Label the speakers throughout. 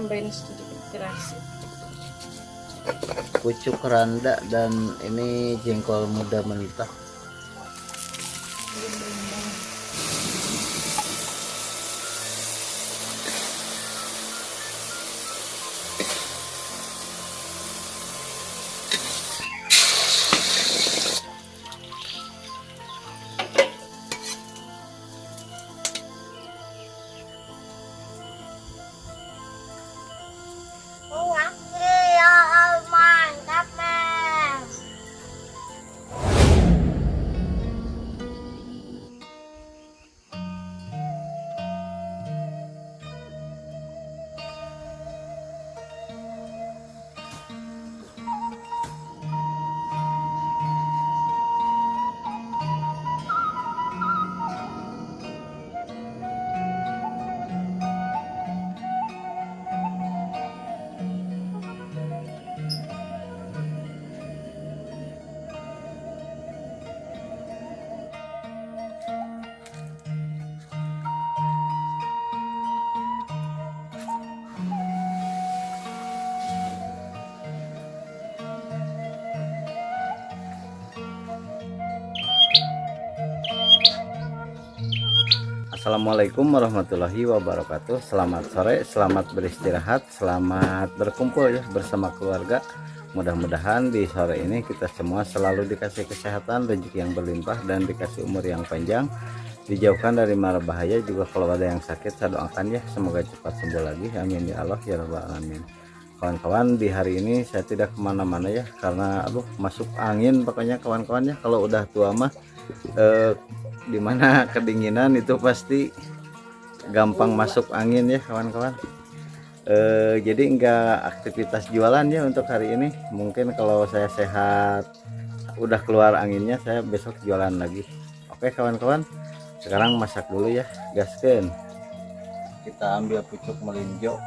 Speaker 1: tambahin sedikit terasi.
Speaker 2: Pucuk randa dan ini jengkol muda mentah. Assalamualaikum warahmatullahi wabarakatuh. Selamat sore, selamat beristirahat, selamat berkumpul ya bersama keluarga. Mudah-mudahan di sore ini kita semua selalu dikasih kesehatan, rezeki yang berlimpah, dan dikasih umur yang panjang, dijauhkan dari mara bahaya. Juga kalau ada yang sakit saya doakan ya semoga cepat sembuh lagi, amin ya Allah ya rabbal alamin. Kawan-kawan, di hari ini saya tidak kemana-mana ya karena masuk angin pokoknya kawan-kawan ya. Kalau udah tua mah dimana kedinginan itu pasti gampang masuk angin ya kawan-kawan. Jadi enggak aktivitas jualan ya untuk hari ini. Mungkin kalau saya sehat udah keluar anginnya saya besok jualan lagi. Oke kawan-kawan, sekarang masak dulu ya, gaskeun. Kita ambil pucuk melinjo.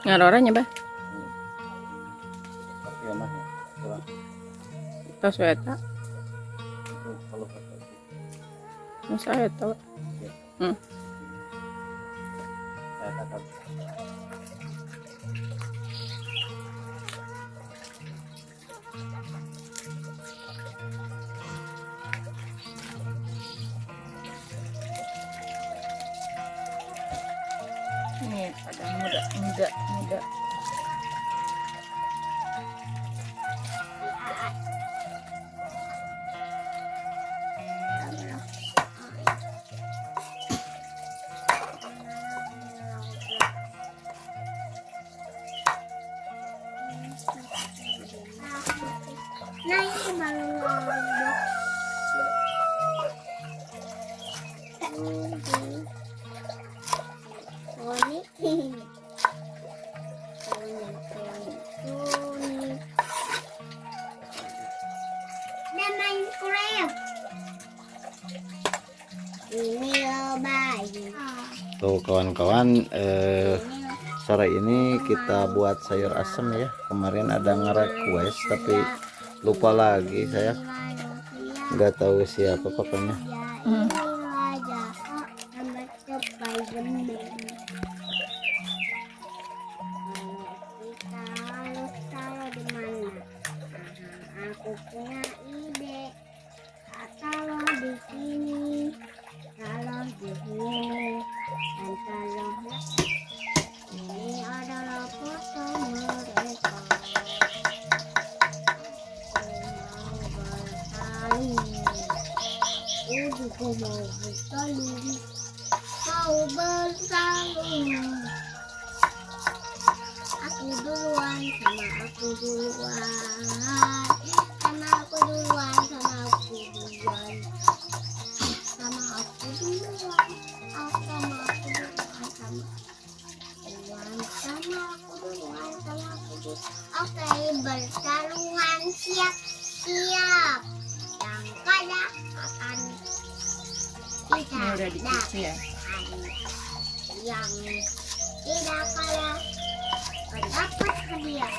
Speaker 1: Ngaroranya bah
Speaker 2: Tapi ya mah kurang.
Speaker 1: tos eta
Speaker 2: Kalau
Speaker 1: masa eta
Speaker 2: saya takut.
Speaker 1: ini ada muda
Speaker 2: Tuh kawan-kawan, sore ini kita buat sayur asem ya. Kemarin ada nge-request tapi lupa lagi saya, nggak tahu siapa pokoknya.
Speaker 3: Aku punya ide, kalau di sini, kalau di sini, dan kalau ini adalah foto mereka. Aku mau bersalin, aku juga mau bersalin, mau bersalin. Aku duluan, sama aku duluan, sama aku duluan, sama aku duluan, sama aku duluan, sama aku duluan, sama aku duluan, sama aku duluan. Oke, bersalungan siap. siap. Yang kaya akan
Speaker 1: Ini
Speaker 3: kita
Speaker 1: udah dicuci ya.
Speaker 3: yang tidak kaya mendapat hadiah.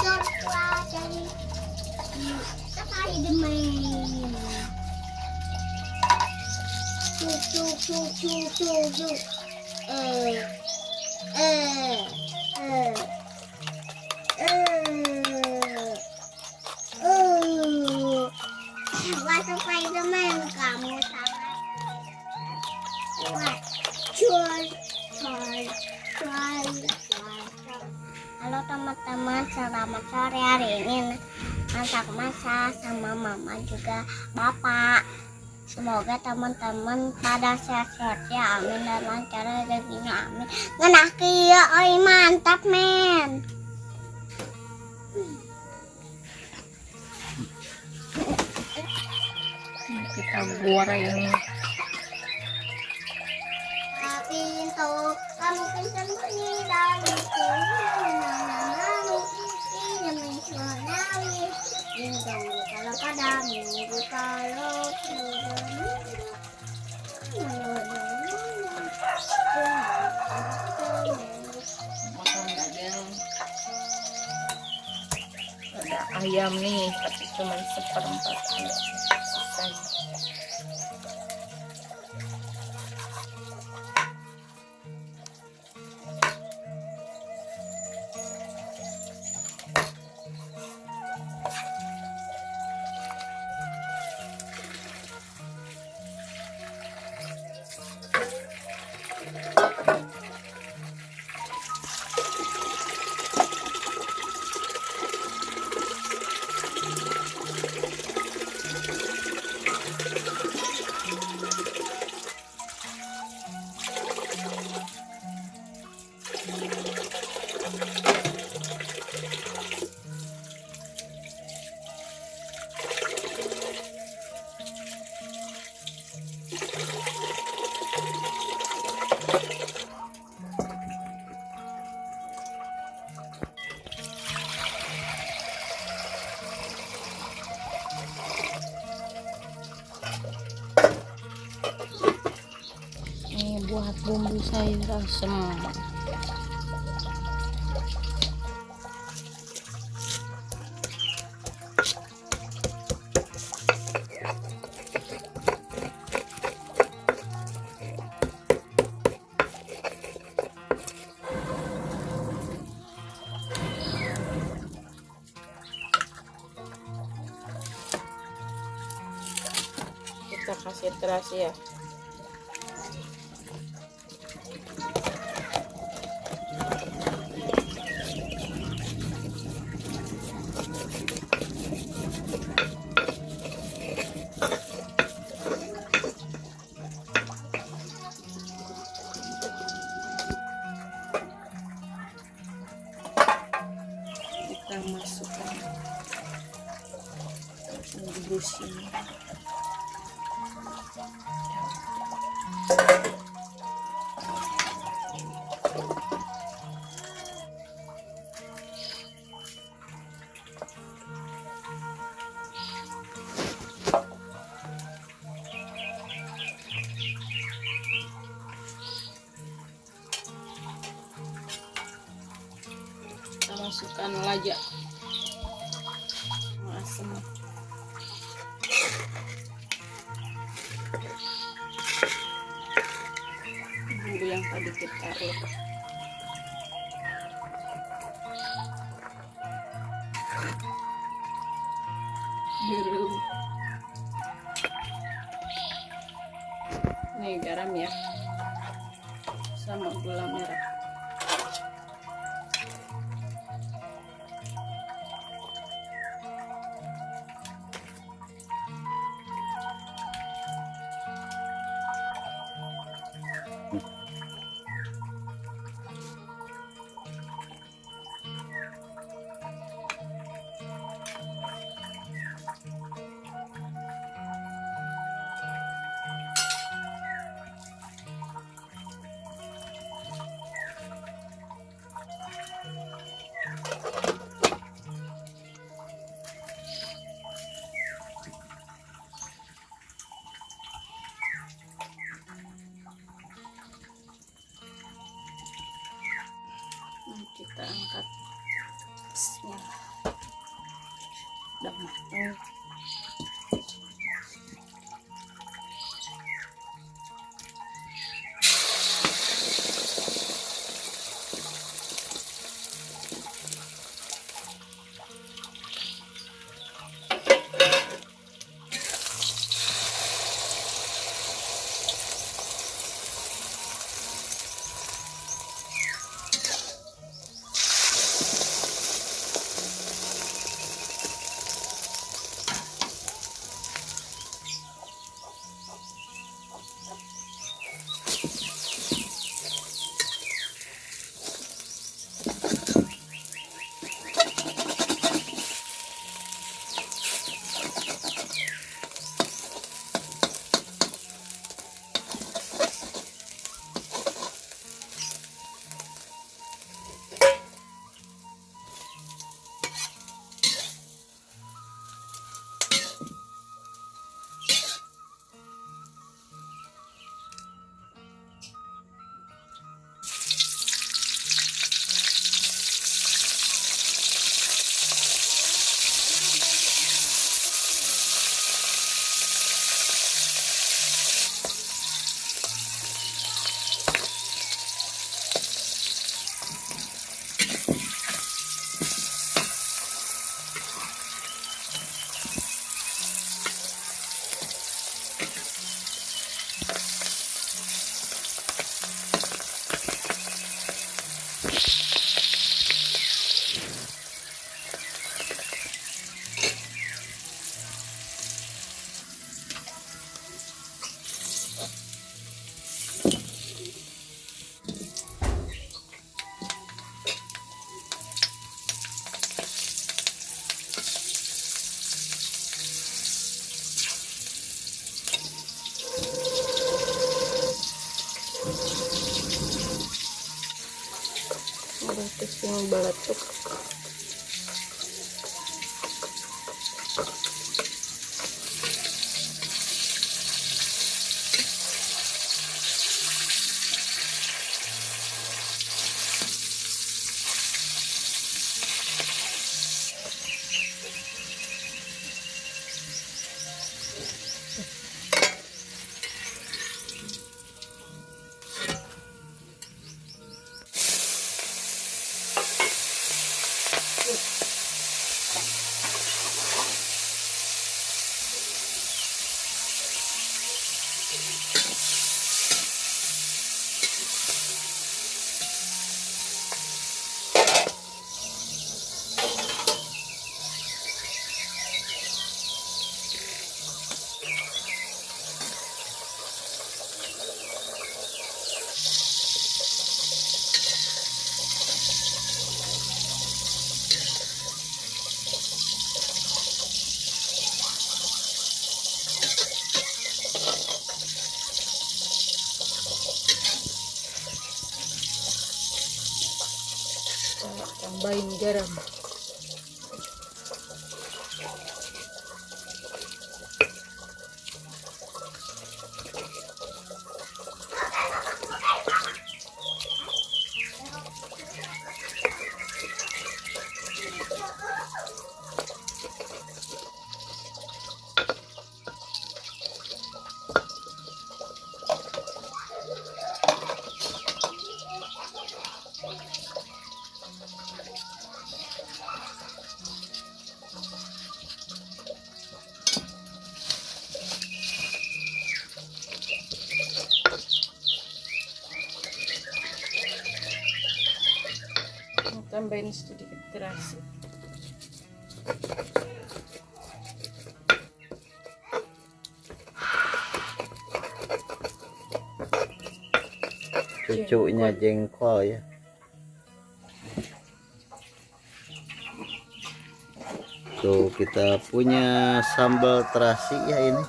Speaker 3: Surprise dari Spiderman. Cuk. Eh. Wah, Spiderman, kamu sangat kuat. Cuy. Halo teman-teman, selamat sore. Hari ini masak sama mama juga bapak. Semoga teman-teman pada sehat-sehat ya, amin, dan lancar rezekinya, amin. Ngenah kieu euy, mantap men.
Speaker 1: Kita goreng.
Speaker 3: Pintu kamu kencang bunyi dari nanamu ini mensunawi bintang kalau pada minggu kalau
Speaker 1: Potong daging. Ada ayam nih, tapi cuma seperempat aja. Sisanya. Ini buat bumbu sayur asem. Kita kasih terasi ya. Kita masukkan bumbu sini. Kita masukkan lada asam. Bumbu yang tadi kita taruh. Garam. Nih garam ya, sama gula merah. udah matang. Udah tusing balatuk. Tambahin garam. Tambahin sedikit terasi.
Speaker 2: Cucunya jengkol ya. Tuh kita punya sambal terasi ya ini,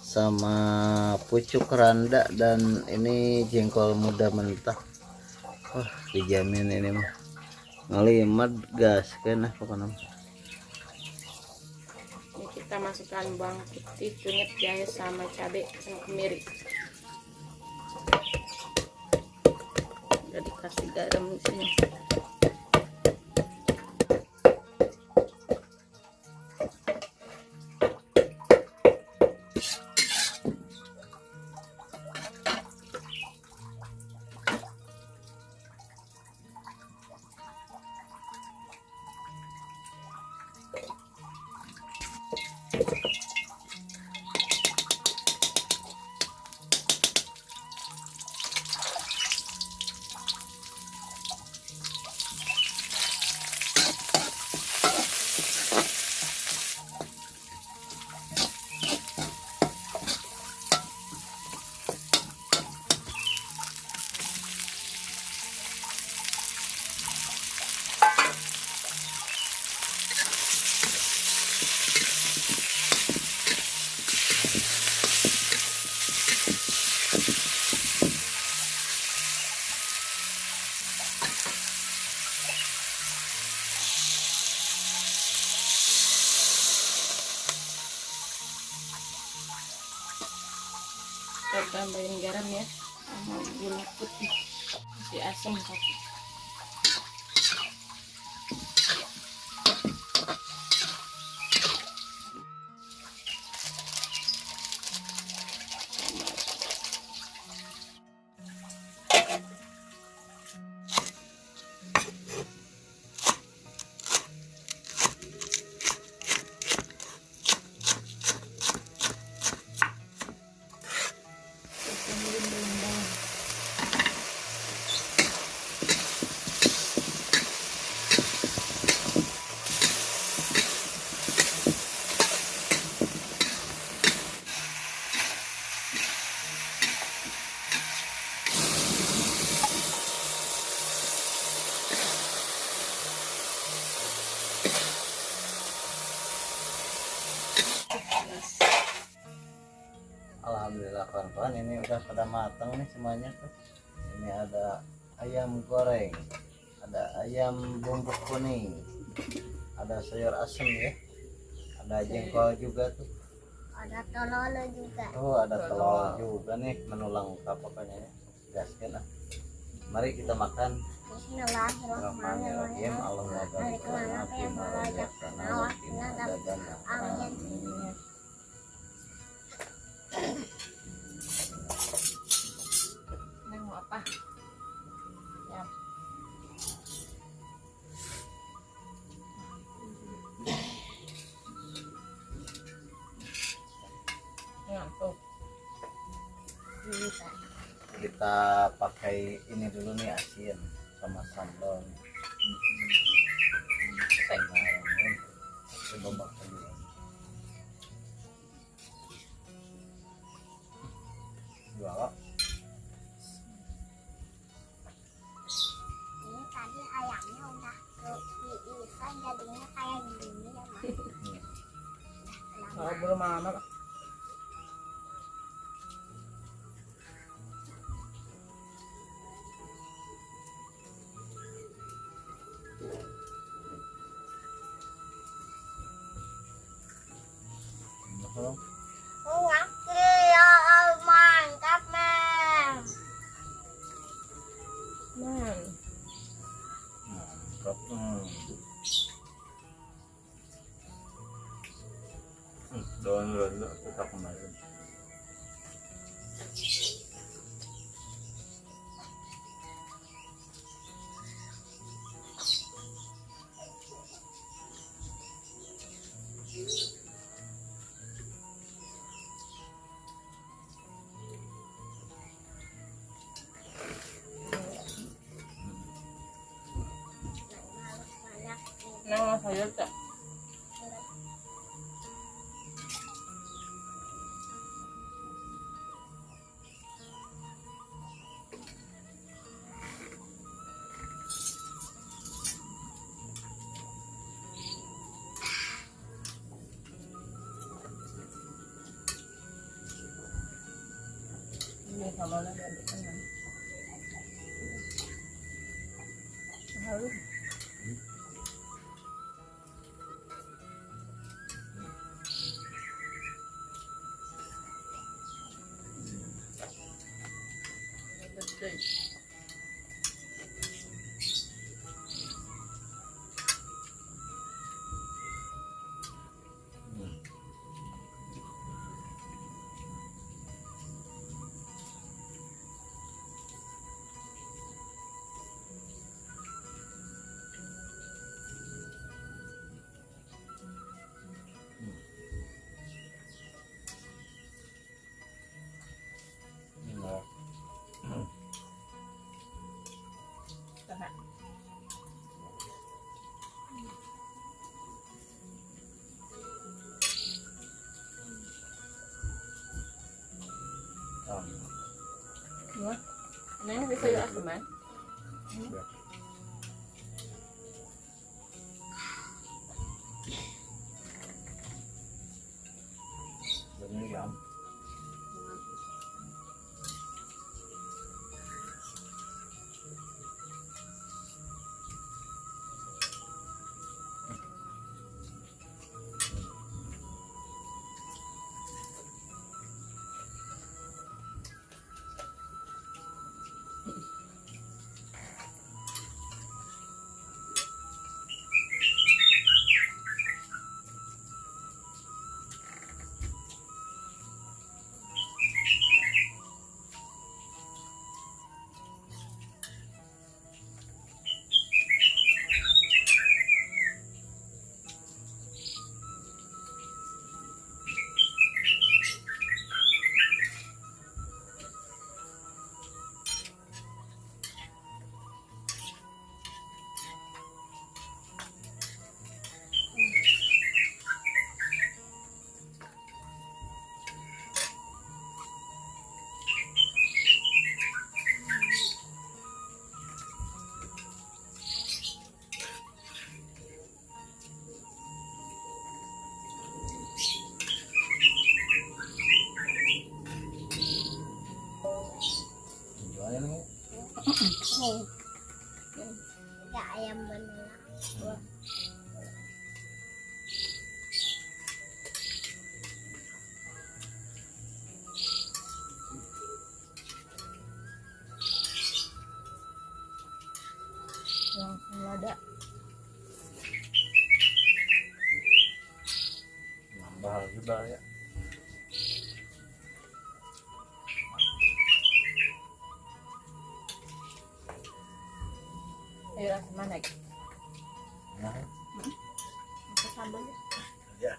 Speaker 2: sama pucuk randa, dan ini jengkol muda mentah. Wah, dijamin ini mah ngelimat gas kena pokoknya.
Speaker 1: Ini kita masukkan bawang putih, kunyit, jahe, sama cabai sama kemiri. Udah dikasih garam di sini. Kita tambahin garam ya, sama gula putih, masih asam tapi.
Speaker 2: Alhamdulillah kawan-kawan, ini udah pada matang nih semuanya tuh. Ini ada ayam goreng, ada ayam bumbu kuning, ada sayur asem ya, ada jengkol juga tuh.
Speaker 3: Ada telur juga.
Speaker 2: Oh, ada telur juga nih, menu lengkap pokoknya ya. Gaskan lah. Mari kita makan.
Speaker 3: Bismillahirrahmanirrahim.
Speaker 2: Allahumma barik lana fi ma razaqtana wa qina adzabannar.
Speaker 3: Amin.
Speaker 1: Ini mau apa? Ya. Ngantuk. Bisa.
Speaker 2: Kita pakai ini dulu nih, asin sama sambal. Coba makan dulu. Dua.
Speaker 3: Ini tadi ayamnya udah diiris jadinya kayak gini ya, Mas.
Speaker 1: Kalau belum lama,
Speaker 3: Ngasih ya, mantap, Mem.
Speaker 2: Mantap. Daun dulu kita kemarin.
Speaker 1: nang sayur tak. Ini sama lagi aduk kan. Harus. Betul. Tahan. Wah, ini bisa ya teman.
Speaker 2: Ini ya.
Speaker 3: nih. Ada ayam beneran.
Speaker 1: Langsung ada.
Speaker 2: Nambah juga ya.
Speaker 1: Ayo langsung mana?
Speaker 2: Nah,
Speaker 1: Ke sambal ya.
Speaker 2: ya.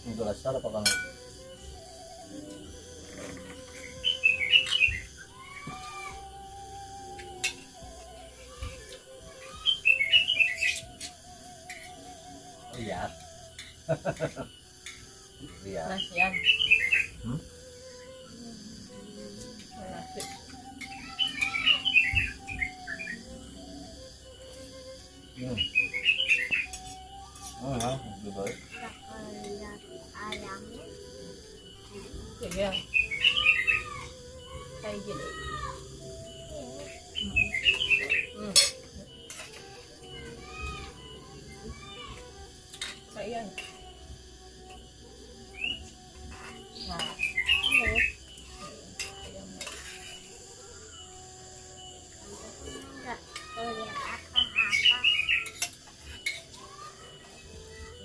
Speaker 2: Untuk rasa apa kamu? Lihat. Lihat.
Speaker 1: Nasian.
Speaker 2: Hmm?
Speaker 1: Nasi.
Speaker 2: Lebih baik.
Speaker 3: Lihat ayamnya.
Speaker 1: Iya. Kayak gini. Hmm. Sayang. Nah, ayamnya.
Speaker 3: Enggak lihat apa-apa.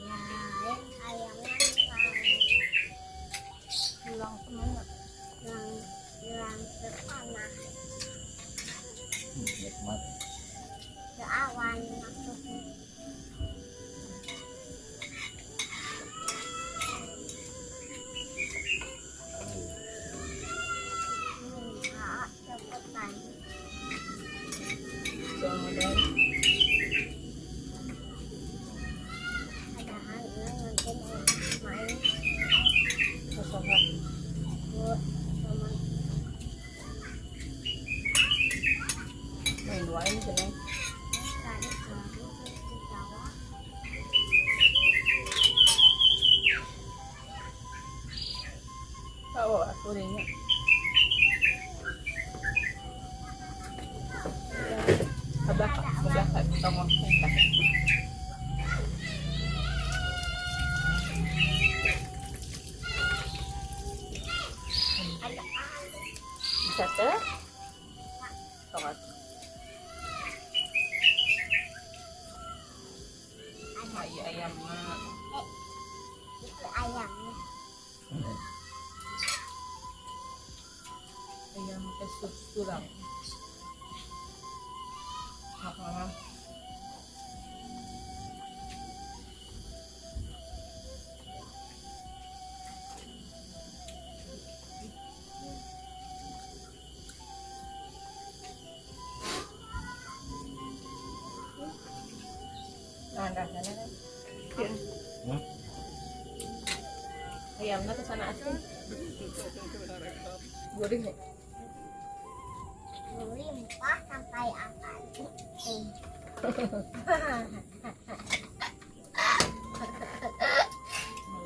Speaker 3: Lain ayamnya
Speaker 1: Pulang kemana?
Speaker 3: hilang ke tanah,
Speaker 2: Nikmat.
Speaker 3: ke awan maksudnya. Enggak, cepetan.
Speaker 1: Kemudian
Speaker 3: Padahal nanti mau main
Speaker 1: kesana.
Speaker 3: buat teman.
Speaker 1: Main dua ini seneng.
Speaker 3: Tadi baru di Jawa.
Speaker 1: Tahu aku ini. Abah, kamu
Speaker 3: Ada
Speaker 1: bisa teh? Tolong. Ayam mah.
Speaker 3: itu ayamnya.
Speaker 1: Ayam kesup tulang. Nah, ayamnya ke sana asin. Gurih nih.
Speaker 3: Melimpah sampai apa?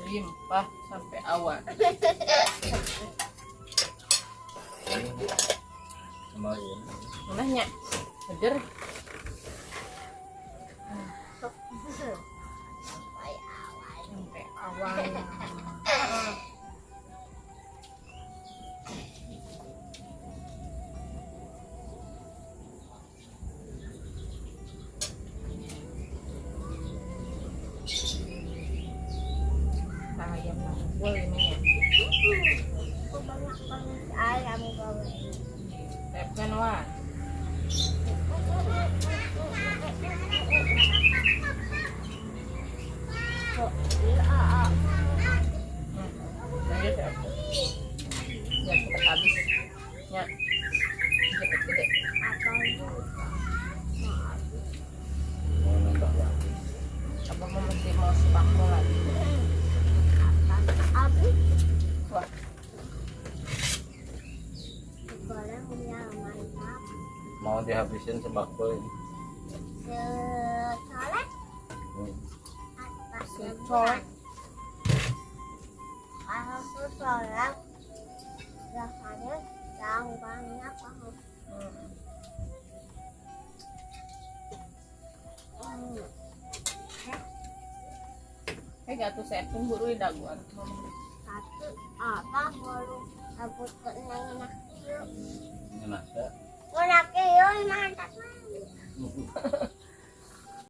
Speaker 1: Melimpah sampai awan.
Speaker 2: Kemarin.
Speaker 1: Mananya? Bener.
Speaker 3: Sampai awan.
Speaker 1: Sampai awan. Ayam nangkul ini ya.
Speaker 3: Aku banyak banget ayam goreng.
Speaker 1: Tepkan wah.
Speaker 3: Kok iya?
Speaker 1: Lanjut ya. Ya cepet habis. Ya. Cepet gede.
Speaker 3: Apa itu?
Speaker 2: Mau nambah lagi.
Speaker 1: Apa mau sepaku lagi?
Speaker 3: Habis
Speaker 1: Wah,
Speaker 3: goreng punya
Speaker 2: dihabisin sebakul ini.
Speaker 3: Secolek atas
Speaker 1: Secolek.
Speaker 3: kalau secolek rasanya yang banyak banget.
Speaker 1: Gak tuh saya pun buru daguan.
Speaker 3: Satu apa baru rambut kenang enak yuk.
Speaker 2: Enak ya.
Speaker 3: Enak yuk mantap.